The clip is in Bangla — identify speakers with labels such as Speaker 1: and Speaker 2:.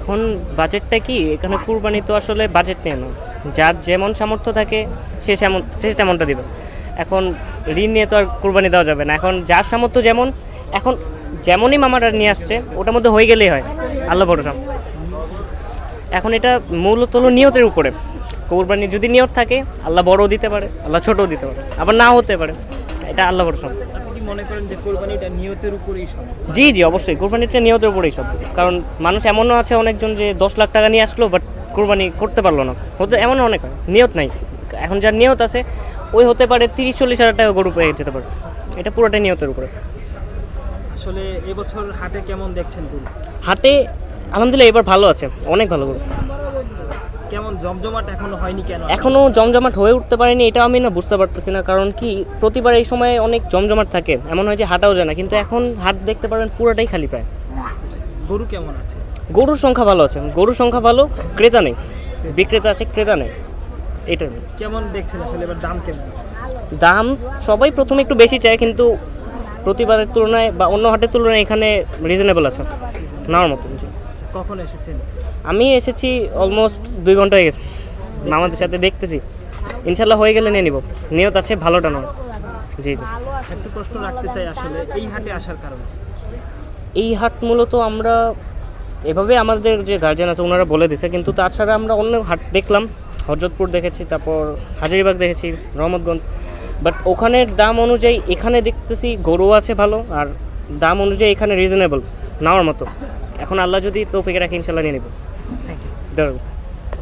Speaker 1: এখন বাজেটটা কি এখানে কুরবানি তো আসলে বাজেট নিয়ে না, যার যেমন সামর্থ্য থাকে সে তেমনটা দিবে। এখন ঋণ নিয়ে তো আর কুরবানি দেওয়া যাবে না, এখন যার সামর্থ্য যেমন, এখন যেমনই মামারা নিয়ে আসছে ওটার মধ্যে হয়ে গেলেই হয়, আল্লাহ ভরসা। এখন এটা মূলত হলো নিয়তের উপরে। কোরবানি যদি নিয়ত থাকে আল্লাহ বড়ও দিতে পারে, আল্লাহ ছোটও দিতে পারে, আবার নাও হতে পারে, এটা আল্লাহ ভরসা।
Speaker 2: আপনি কি মনে করেন যে কোরবানিটা নিয়তের উপরেই সব?
Speaker 1: জি জি অবশ্যই, কোরবানিটা নিয়তের উপরেই সব। কারণ মানুষ এমনও আছে অনেকজন যে 10 লাখ টাকা নিয়ে আসলো বাট কোরবানি করতে পারলো না, হতে এমনও অনেক হয়, নিয়ত নাই। এখন যার নিয়ত আছে ওই হতে পারে 30-40 হাজার টাকা গরু পেয়ে যেতে পারে, এটা পুরোটাই নিয়তের উপরে।
Speaker 2: আসলে এবছর হাটে কেমন দেখছেন গরু?
Speaker 1: হাটে আলহামদুলিল্লাহ এবার ভালো আছে, অনেক ভালো গরু।
Speaker 2: কেমন জমজমাট এখনো হয়নি কেন?
Speaker 1: এখনও জমজমাট হয়ে উঠতে পারেনি, এটা আমি না বুঝতে পারতেছি না। কারণ কি প্রতিবার এই সময় অনেক জমজমাট থাকে, এমন হয় যে হাটাও যায় না, কিন্তু এখন হাট দেখতে পারেন পুরোটাই খালি প্রায়।
Speaker 2: গরু কেমন আছে?
Speaker 1: গরুর সংখ্যা ভালো আছে, গরুর সংখ্যা ভালো, ক্রেতা নেই। বিক্রেতা আছে, ক্রেতা নেই, এটা।
Speaker 2: কেমন দেখছেন আসলে এবার দাম কেমন?
Speaker 1: দাম সবাই প্রথমে একটু বেশি চায়, কিন্তু প্রতিবারের তুলনায় বা অন্য হাটের তুলনায় এখানে রিজনেবল আছে, নেওয়ার মতো। জি,
Speaker 2: আচ্ছা, কখন এসেছেন?
Speaker 1: আমি এসেছি অলমোস্ট 2 ঘন্টা হয়ে গেছে, মামাদের সাথে দেখতেছি, ইনশাল্লাহ হয়ে গেলে নিয়ে নিব, নিয়ত আছে ভালোটা নয়। জি জি।
Speaker 2: একটু প্রশ্ন রাখতে চাই, আসলে এই হাটে আসার কারণ?
Speaker 1: এই হাট মূলত আমরা এভাবে আমাদের যে গার্জিয়ান আছে ওনারা বলে দিছে, কিন্তু তাছাড়া আমরা অন্য হাট দেখলাম, হজরতপুর দেখেছি, তারপর হাজারীবাগ দেখেছি, রহমতগঞ্জ, বাট ওখানের দাম অনুযায়ী এখানে দেখতেছি গরু আছে ভালো, আর দাম অনুযায়ী এখানে রিজনেবল নেওয়ার মতো। এখন আল্লাহ যদি তৌফিক রাখে ইনশাল্লাহ নিয়ে নেব।
Speaker 2: Thank you.
Speaker 1: ধরো।